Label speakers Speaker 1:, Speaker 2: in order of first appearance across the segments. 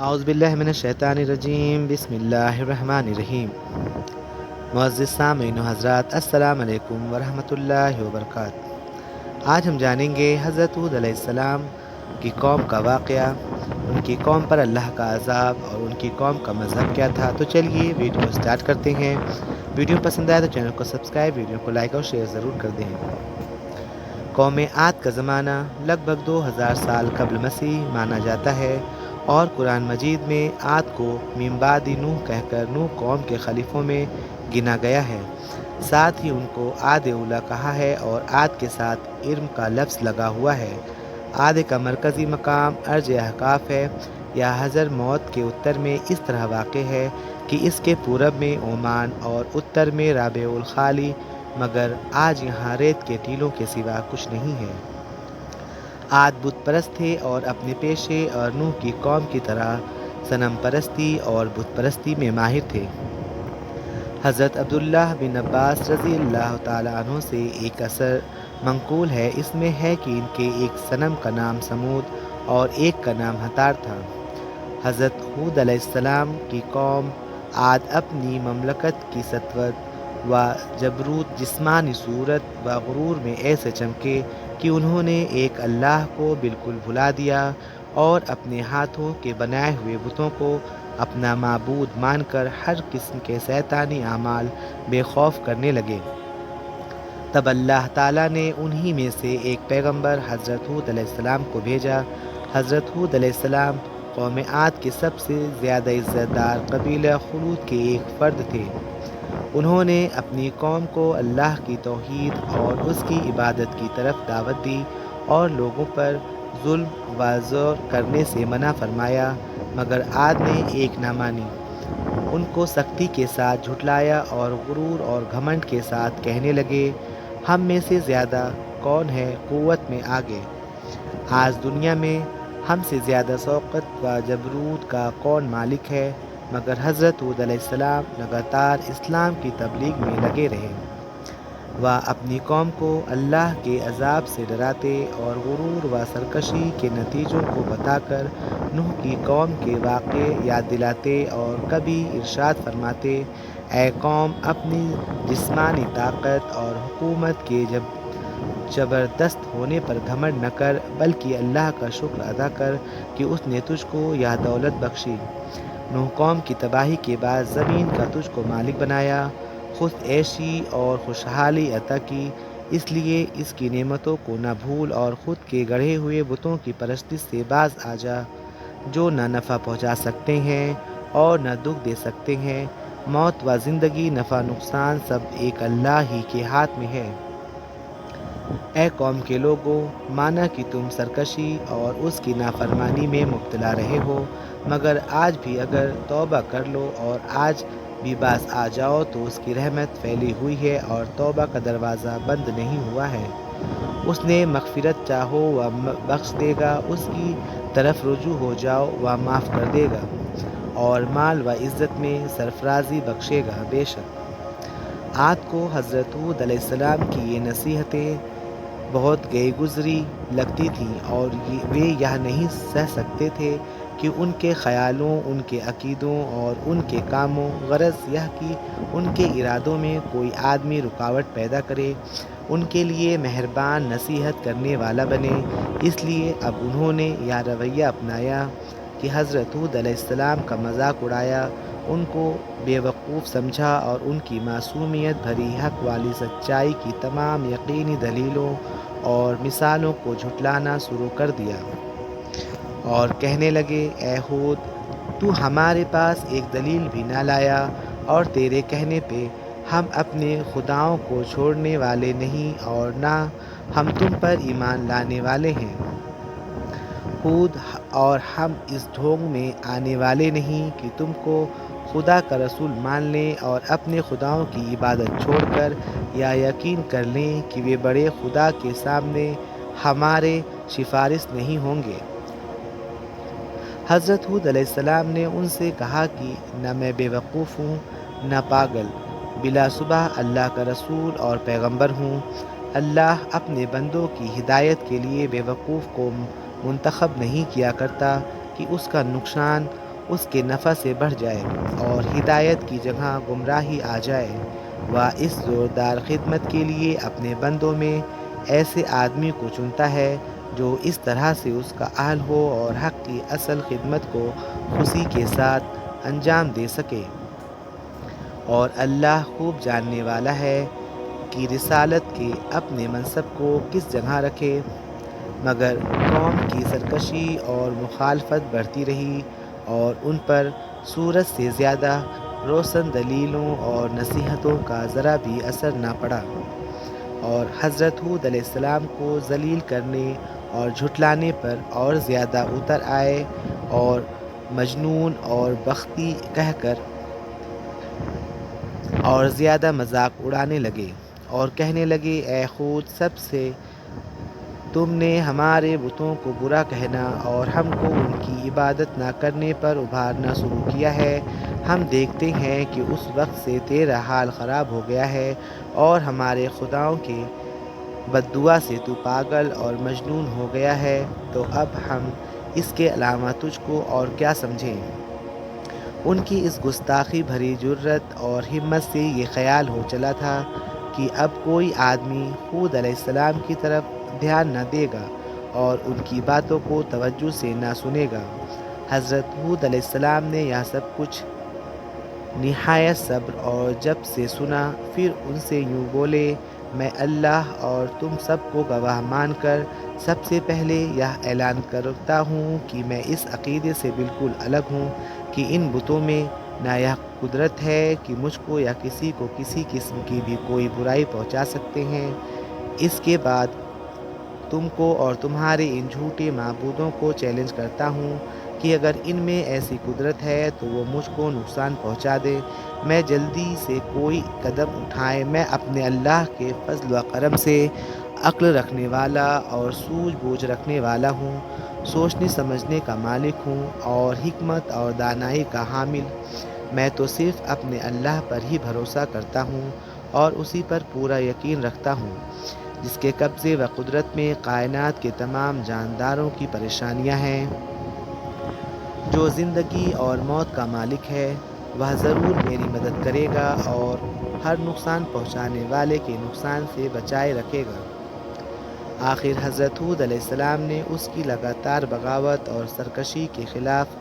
Speaker 1: اعوذ باللہ من الشیطان الرجیم بسم اللہ الرحمن الرحیم۔ معزز سامعین و حضرات، السلام علیکم ورحمۃ اللہ وبرکاتہ۔ آج ہم جانیں گے حضرت ہود علیہ السلام کی قوم کا واقعہ، ان کی قوم پر اللہ کا عذاب اور ان کی قوم کا مذہب کیا تھا۔ تو چلیے ویڈیو سٹارٹ کرتے ہیں۔ ویڈیو پسند آئے تو چینل کو سبسکرائب، ویڈیو کو لائک اور شیئر ضرور کر دیں۔ قوم عاد کا زمانہ لگ بھگ 2000 سال قبل مسیح مانا جاتا ہے، اور قرآن مجید میں عاد کو من بعد نوح کہہ کر نوح قوم کے خلیفوں میں گنا گیا ہے۔ ساتھ ہی ان کو عاد اولی کہا ہے اور عاد کے ساتھ ارم کا لفظ لگا ہوا ہے۔ عاد کا مرکزی مقام ارض احقاف ہے یا حضر موت کے اتر میں اس طرح واقع ہے کہ اس کے پورب میں عمان اور اتر میں رابع الخالی، مگر آج یہاں ریت کے ٹیلوں کے سوا کچھ نہیں ہے۔ عاد بت پرست تھے اور اپنے پیشے اور نوح کی قوم کی طرح صنم پرستی اور بت پرستی میں ماہر تھے۔ حضرت عبداللہ بن عباس رضی اللہ تعالیٰ عنہ سے ایک اثر منقول ہے۔ اس میں ہے کہ ان کے ایک صنم کا نام سمود اور ایک کا نام ہتار تھا۔ حضرت ہود علیہ السلام کی قوم عاد اپنی مملکت کی سطوت و جبروت، جسمانی صورت و غرور میں ایسے چمکے کہ انہوں نے ایک اللہ کو بالکل بھلا دیا اور اپنے ہاتھوں کے بنائے ہوئے بتوں کو اپنا معبود مان کر ہر قسم کے شیطانی اعمال بے خوف کرنے لگے۔ تب اللہ تعالیٰ نے انہی میں سے ایک پیغمبر حضرت ہود علیہ السلام کو بھیجا۔ حضرت ہود علیہ السلام قوم عاد کے سب سے زیادہ عزت دار قبیلہ خلود کے ایک فرد تھے۔ انہوں نے اپنی قوم کو اللہ کی توحید اور اس کی عبادت کی طرف دعوت دی اور لوگوں پر ظلم و زور کرنے سے منع فرمایا، مگر عاد نے ایک نہ مانی۔ ان کو سختی کے ساتھ جھٹلایا اور غرور اور گھمنڈ کے ساتھ کہنے لگے، ہم میں سے زیادہ کون ہے قوت میں آگے؟ آج دنیا میں ہم سے زیادہ شوکت و جبروت کا کون مالک ہے؟ مگر حضرت ہود علیہ السلام لگاتار اسلام کی تبلیغ میں لگے رہے۔ وہ اپنی قوم کو اللہ کے عذاب سے ڈراتے اور غرور و سرکشی کے نتیجوں کو بتا کر نوح کی قوم کے واقعے یاد دلاتے اور کبھی ارشاد فرماتے، اے قوم، اپنی جسمانی طاقت اور حکومت کے زبردست ہونے پر گھمنڈ نہ کر، بلکہ اللہ کا شکر ادا کر کہ اس نے تجھ کو یہ دولت بخشی۔ نوح قوم کی تباہی کے بعد زمین کا تجھ کو مالک بنایا، خود عیشی اور خوشحالی عطا کی، اس لیے اس کی نعمتوں کو نہ بھول اور خود کے گڑھے ہوئے بتوں کی پرستش سے باز آ جا، جو نہ نفع پہنچا سکتے ہیں اور نہ دکھ دے سکتے ہیں۔ موت و زندگی، نفع نقصان سب ایک اللہ ہی کے ہاتھ میں ہے۔ اے قوم کے لوگوں، مانا کہ تم سرکشی اور اس کی نافرمانی میں مبتلا رہے ہو، مگر آج بھی اگر توبہ کر لو اور آج بھی باز آ جاؤ تو اس کی رحمت پھیلی ہوئی ہے اور توبہ کا دروازہ بند نہیں ہوا ہے۔ اس نے مغفرت چاہو وہ بخش دے گا، اس کی طرف رجوع ہو جاؤ وہ معاف کر دے گا اور مال و عزت میں سرفرازی بخشے گا۔ بے شک عاد کو حضرت ہود علیہ السلام کی یہ نصیحتیں بہت گئی گزری لگتی تھیں اور وہ یہ نہیں سہ سکتے تھے کہ ان کے خیالوں، ان کے عقیدوں اور ان کے کاموں، غرض یہ کہ ان کے ارادوں میں کوئی آدمی رکاوٹ پیدا کرے، ان کے لیے مہربان نصیحت کرنے والا بنے۔ اس لیے اب انہوں نے یہ رویہ اپنایا کہ حضرت ہود علیہ السلام کا مذاق اڑایا، ان کو بے وقوف سمجھا اور ان کی معصومیت بھری حق والی سچائی کی تمام یقینی دلیلوں اور مثالوں کو جھٹلانا شروع کر دیا، اور کہنے لگے، اے ہود، تو ہمارے پاس ایک دلیل بھی نہ لایا، اور تیرے کہنے پہ ہم اپنے خداؤں کو چھوڑنے والے نہیں اور نہ ہم تم پر ایمان لانے والے ہیں۔ ہود، اور ہم اس ڈھونگ میں آنے والے نہیں کہ تم کو خدا کا رسول مان لیں اور اپنے خداؤں کی عبادت چھوڑ کر یا یقین کر لیں کہ وہ بڑے خدا کے سامنے ہمارے سفارش نہیں ہوں گے۔ حضرت ہود علیہ السلام نے ان سے کہا کہ نہ میں بے وقوف ہوں نہ پاگل، بلا شبہ اللہ کا رسول اور پیغمبر ہوں۔ اللہ اپنے بندوں کی ہدایت کے لیے بے وقوف کو منتخب نہیں کیا کرتا کہ اس کا نقصان اس کے نفع سے بڑھ جائے اور ہدایت کی جگہ گمراہی آ جائے۔ وہ اس زوردار خدمت کے لیے اپنے بندوں میں ایسے آدمی کو چنتا ہے جو اس طرح سے اس کا اہل ہو اور حق کی اصل خدمت کو خوشی کے ساتھ انجام دے سکے۔ اور اللہ خوب جاننے والا ہے کہ رسالت کے اپنے منصب کو کس جگہ رکھے، مگر قوم کی سرکشی اور مخالفت بڑھتی رہی اور ان پر سورج سے زیادہ روشن دلیلوں اور نصیحتوں کا ذرا بھی اثر نہ پڑا، اور حضرت ہود علیہ السلام کو ذلیل کرنے اور جھٹلانے پر اور زیادہ اتر آئے اور مجنون اور بختی کہہ کر اور زیادہ مذاق اڑانے لگے اور کہنے لگے، اے ہود، سب سے تم نے ہمارے بتوں کو برا کہنا اور ہم کو ان کی عبادت نہ کرنے پر ابھارنا شروع کیا ہے۔ ہم دیکھتے ہیں کہ اس وقت سے تیرا حال خراب ہو گیا ہے اور ہمارے خداؤں کے بددعا سے تو پاگل اور مجنون ہو گیا ہے، تو اب ہم اس کے علاوہ تجھ کو اور کیا سمجھیں؟ ان کی اس گستاخی بھری جرات اور ہمت سے یہ خیال ہو چلا تھا کہ اب کوئی آدمی ہود علیہ السلام کی طرف دھیان نہ دے گا اور ان کی باتوں کو توجہ سے نہ سنے گا۔ حضرت ہود علیہ السلام نے یہ سب کچھ نہایت صبر اور جب سے سنا، پھر ان سے یوں بولے، میں اللہ اور تم سب کو گواہ مان کر سب سے پہلے یہ اعلان کرتا ہوں کہ میں اس عقیدے سے بالکل الگ ہوں کہ ان بتوں میں نہ یہ قدرت ہے کہ مجھ کو یا کسی کو کسی قسم کی بھی کوئی برائی پہنچا سکتے ہیں۔ اس کے بعد تم کو اور تمہارے ان جھوٹے معبودوں کو چیلنج کرتا ہوں کہ اگر ان میں ایسی قدرت ہے تو وہ مجھ کو نقصان پہنچا دے، میں جلدی سے کوئی قدم اٹھائے۔ میں اپنے اللہ کے فضل و کرم سے عقل رکھنے والا اور سوجھ بوجھ رکھنے والا ہوں، سوچنے سمجھنے کا مالک ہوں اور حکمت اور دانائی کا حامل۔ میں تو صرف اپنے اللہ پر ہی بھروسہ کرتا ہوں اور اسی پر پورا یقین رکھتا ہوں، جس کے قبضے و قدرت میں کائنات کے تمام جانداروں کی پریشانیاں ہیں، جو زندگی اور موت کا مالک ہے۔ وہ ضرور میری مدد کرے گا اور ہر نقصان پہنچانے والے کے نقصان سے بچائے رکھے گا۔ آخر حضرت ہود علیہ السلام نے اس کی لگاتار بغاوت اور سرکشی کے خلاف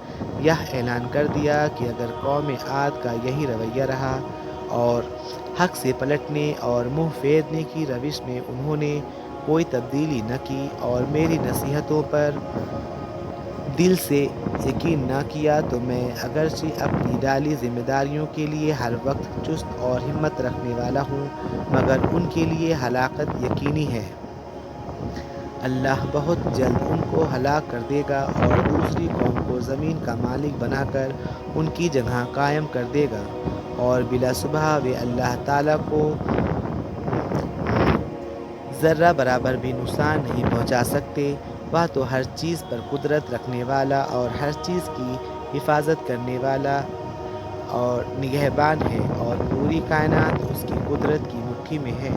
Speaker 1: یہ اعلان کر دیا کہ اگر قوم عاد کا یہی رویہ رہا اور حق سے پلٹنے اور منہ پھیرنے کی روش میں انہوں نے کوئی تبدیلی نہ کی اور میری نصیحتوں پر دل سے یقین نہ کیا، تو میں اگرچہ اپنی ڈالی ذمہ داریوں کے لیے ہر وقت چست اور ہمت رکھنے والا ہوں، مگر ان کے لیے ہلاکت یقینی ہے۔ اللہ بہت جلد ان کو ہلاک کر دے گا اور دوسری قوم کو زمین کا مالک بنا کر ان کی جگہ قائم کر دے گا، اور بلا شبہ وہ اللہ تعالیٰ کو ذرہ برابر بھی نقصان نہیں پہنچا سکتے۔ وہ تو ہر چیز پر قدرت رکھنے والا اور ہر چیز کی حفاظت کرنے والا اور نگہبان ہے، اور پوری کائنات اس کی قدرت کی مٹھی میں ہے۔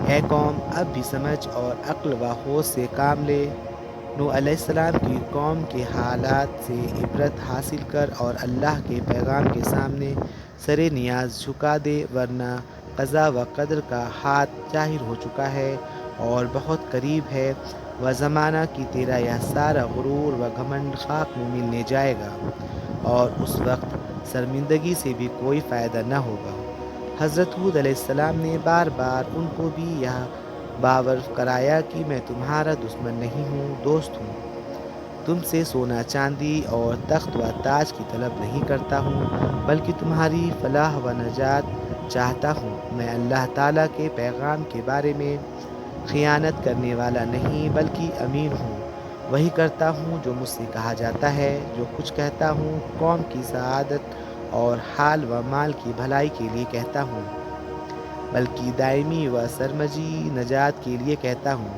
Speaker 1: اے قوم، اب بھی سمجھ اور عقل و ہوش سے کام لے۔ نوح علیہ السلام کی قوم کے حالات سے عبرت حاصل کر اور اللہ کے پیغام کے سامنے سر نیاز جھکا دے، ورنہ قضا و قدر کا ہاتھ ظاہر ہو چکا ہے اور بہت قریب ہے۔ وہ زمانہ کہ تیرا یہ سارا غرور و گھمنڈ خاک میں ملنے جائے گا اور اس وقت شرمندگی سے بھی کوئی فائدہ نہ ہوگا۔ حضرت ہود علیہ السلام نے بار بار ان کو بھی یہ باور کرایا کہ میں تمہارا دشمن نہیں ہوں، دوست ہوں۔ تم سے سونا چاندی اور تخت و تاج کی طلب نہیں کرتا ہوں، بلکہ تمہاری فلاح و نجات چاہتا ہوں۔ میں اللہ تعالیٰ کے پیغام کے بارے میں خیانت کرنے والا نہیں بلکہ امین ہوں۔ وہی کرتا ہوں جو مجھ سے کہا جاتا ہے، جو کچھ کہتا ہوں قوم کی سعادت اور حال و مال کی بھلائی کے لیے کہتا ہوں، بلکہ دائمی و سرمجی نجات کے لیے کہتا ہوں۔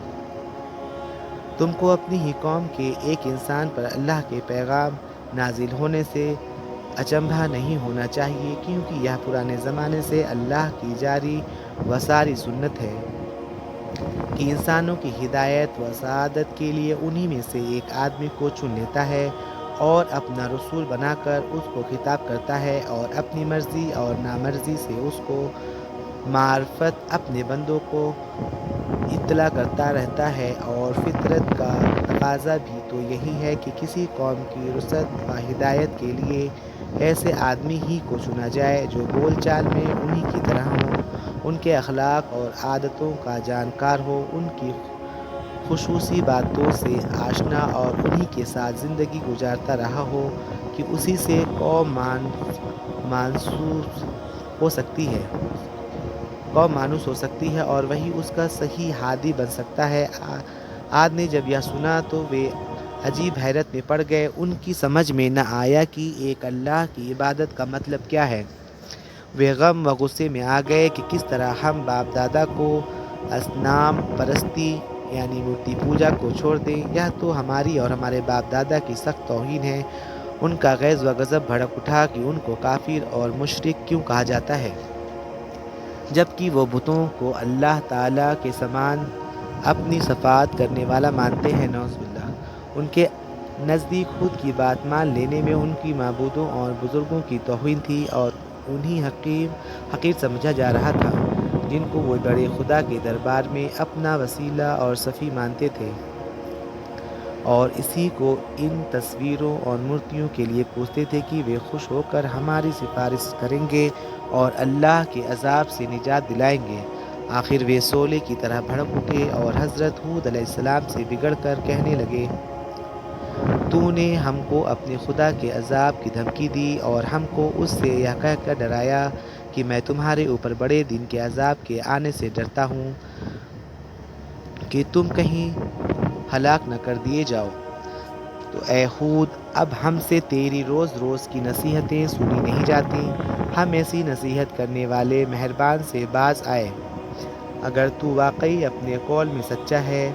Speaker 1: تم کو اپنی ہی قوم کے ایک انسان پر اللہ کے پیغام نازل ہونے سے اچنبھا نہیں ہونا چاہیے، کیونکہ یہ پرانے زمانے سے اللہ کی جاری و ساری سنت ہے کہ انسانوں کی ہدایت و سعادت کے لیے انہی میں سے ایک آدمی کو چن لیتا ہے اور اپنا رسول بنا کر اس کو خطاب کرتا ہے اور اپنی مرضی اور نامرضی سے اس کو معرفت اپنے بندوں کو اطلاع کرتا رہتا ہے۔ اور فطرت کا تقاضا بھی تو یہی ہے کہ کسی قوم کی رشد و ہدایت کے لیے ایسے آدمی ہی کو چنا جائے جو بول چال میں انہی کی طرح ہوں، ان کے اخلاق اور عادتوں کا جانکار ہو، ان کی خصوصی باتوں سے آشنا اور انہی کے ساتھ زندگی گزارتا رہا ہو کہ اسی سے قوم مانوس ہو سکتی ہے اور وہی اس کا صحیح ہادی بن سکتا ہے۔ عاد نے جب یہ سنا تو وہ عجیب حیرت میں پڑ گئے۔ ان کی سمجھ میں نہ آیا کہ ایک اللہ کی عبادت کا مطلب کیا ہے۔ وہ غم و غصے میں آ گئے کہ کس طرح ہم باپ دادا کو اصنام پرستی یعنی مورتی پوجا کو چھوڑ دیں۔ یہ تو ہماری اور ہمارے باپ دادا کی سخت توہین ہے۔ ان کا غیظ و غضب بھڑک اٹھا کہ ان کو کافر اور مشرک کیوں کہا جاتا ہے، جبکہ وہ بتوں کو اللہ تعالیٰ کے سمان اپنی شفاعت کرنے والا مانتے ہیں۔ نعوذ باللہ، ان کے نزدیک خود کی بات مان لینے میں ان کی معبودوں اور بزرگوں کی توہین تھی اور انہیں حقیر سمجھا جا رہا تھا جن کو وہ بڑے خدا کے دربار میں اپنا وسیلہ اور شفیع مانتے تھے، اور اسی کو ان تصویروں اور مورتیوں کے لیے پوجتے تھے کہ وہ خوش ہو کر ہماری سفارش کریں گے اور اللہ کے عذاب سے نجات دلائیں گے۔ آخر وہ شعلے کی طرح بھڑک اٹھے اور حضرت ہود علیہ السلام سے بگڑ کر کہنے لگے، تو نے ہم کو اپنے خدا کے عذاب کی دھمکی دی اور ہم کو اس سے یہ کہہ کر ڈرایا کہ میں تمہارے اوپر بڑے دن کے عذاب کے آنے سے ڈرتا ہوں کہ تم کہیں ہلاک نہ کر دیے جاؤ۔ تو اے ہود، اب ہم سے تیری روز روز کی نصیحتیں سنی نہیں جاتی، ہم ایسی نصیحت کرنے والے مہربان سے باز آئے۔ اگر تو واقعی اپنے قول میں سچا ہے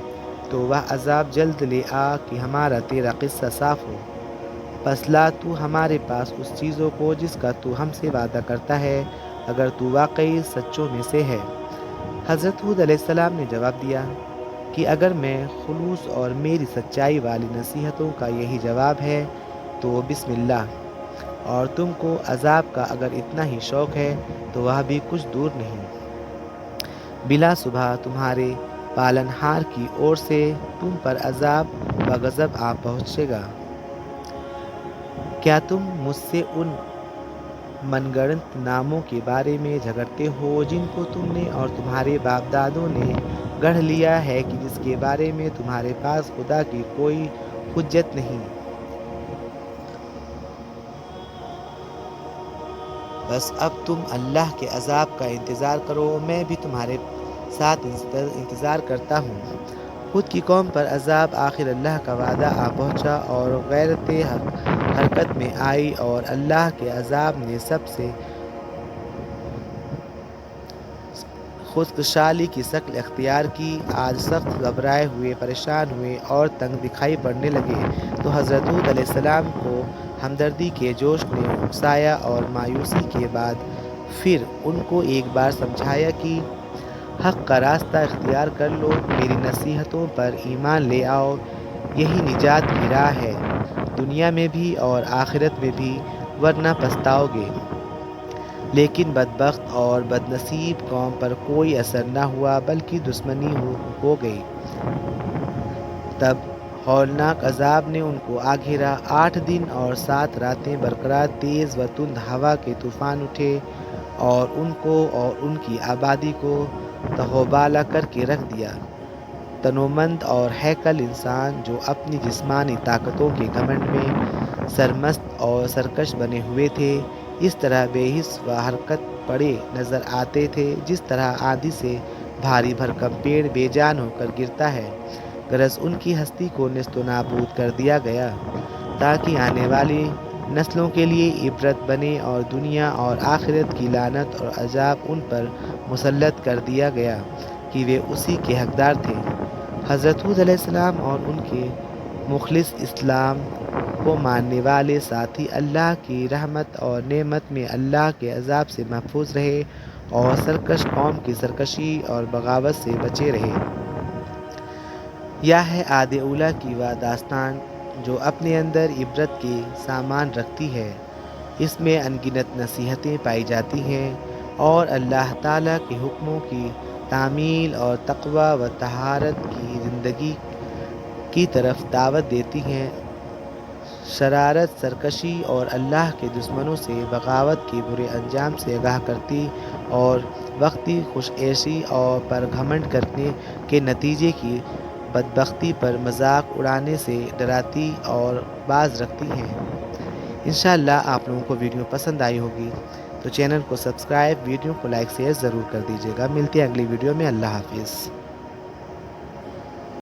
Speaker 1: تو وہ عذاب جلد لے آ کہ ہمارا تیرا قصہ صاف ہو، پس لا تو ہمارے پاس اس چیزوں کو جس کا تو ہم سے وعدہ کرتا ہے، اگر تو واقعی سچوں میں سے ہے۔ حضرت ہود علیہ السلام نے جواب دیا کہ اگر میں خلوص اور میری سچائی والی نصیحتوں کا یہی جواب ہے تو بسم اللہ، اور تم کو عذاب کا اگر اتنا ہی شوق ہے تو وہ بھی کچھ دور نہیں، بلا صبح تمہارے پالنہار کی اور سے تم پر عذاب و غضب آ پہنچے گا۔ کیا تم مجھ سے ان من گھڑت ناموں کے بارے میں جھگڑتے ہو جن کو تم نے اور تمہارے باپ دادوں نے گڑھ لیا ہے کہ جس کے بارے میں تمہارے پاس خدا کی کوئی حجت نہیں؟ بس اب تم اللہ کے عذاب کا انتظار کرو، میں بھی تمہارے ساتھ انتظار کرتا ہوں۔ خود کی قوم پر عذاب، آخر اللہ کا وعدہ آ پہنچا اور غیرت حرکت میں آئی اور اللہ کے عذاب نے سب سے خشکسالی کی شکل اختیار کی۔ آج سخت گھبرائے ہوئے، پریشان ہوئے اور تنگ دکھائی پڑنے لگے تو حضرت ہود علیہ السلام کو ہمدردی کے جوش نے اکسایا اور مایوسی کے بعد پھر ان کو ایک بار سمجھایا کہ حق کا راستہ اختیار کر لو، میری نصیحتوں پر ایمان لے آؤ، یہی نجات کی راہ ہے، دنیا میں بھی اور آخرت میں بھی، ورنہ پچھتاؤ گے۔ لیکن بدبخت اور بدنصیب قوم پر کوئی اثر نہ ہوا بلکہ دشمنی ہو گئی۔ تب ہولناک عذاب نے ان کو آ گھیرا۔ 8 دن اور 7 راتیں برقرار تیز و تند ہوا کے طوفان اٹھے اور ان کو اور ان کی آبادی کو تہوبالا کر کے رکھ دیا۔ تنومند اور ہیکل انسان جو اپنی جسمانی طاقتوں کے گھمنڈ میں سرمست اور سرکش بنے ہوئے تھے، اس طرح بے حس و حرکت پڑے نظر آتے تھے جس طرح آندھی سے بھاری بھرکم پیڑ بے جان ہو کر گرتا ہے۔ غرض ان کی ہستی کو نیست و نابود کر دیا گیا تاکہ آنے والی نسلوں کے لیے عبرت بنے، اور دنیا اور آخرت کی لعنت اور عذاب ان پر مسلط کر دیا گیا کہ وہ اسی کے حقدار تھے۔ حضرت ہود علیہ السلام اور ان کے مخلص اسلام کو ماننے والے ساتھی اللہ کی رحمت اور نعمت میں اللہ کے عذاب سے محفوظ رہے اور سرکش قوم کی سرکشی اور بغاوت سے بچے رہے۔ یہ ہے عاد اولی کی وہ داستان جو اپنے اندر عبرت کے سامان رکھتی ہے۔ اس میں انگنت نصیحتیں پائی جاتی ہیں اور اللہ تعالیٰ کے حکموں کی تعمیل اور تقوی و طہارت کی زندگی کی طرف دعوت دیتی ہیں۔ شرارت، سرکشی اور اللہ کے دشمنوں سے بغاوت کے برے انجام سے آگاہ کرتی اور وقتی خوش عیشی اور پر گھمنڈ کرنے کے نتیجے کی بدبختی پر مذاق اڑانے سے ڈراتی اور باز رکھتی ہیں۔ انشاءاللہ آپ لوگوں کو ویڈیو پسند آئی ہوگی تو چینل کو سبسکرائب، ویڈیو کو لائک شیئر ضرور کر دیجیے گا۔ ملتے ہیں اگلی ویڈیو میں۔ اللہ حافظ۔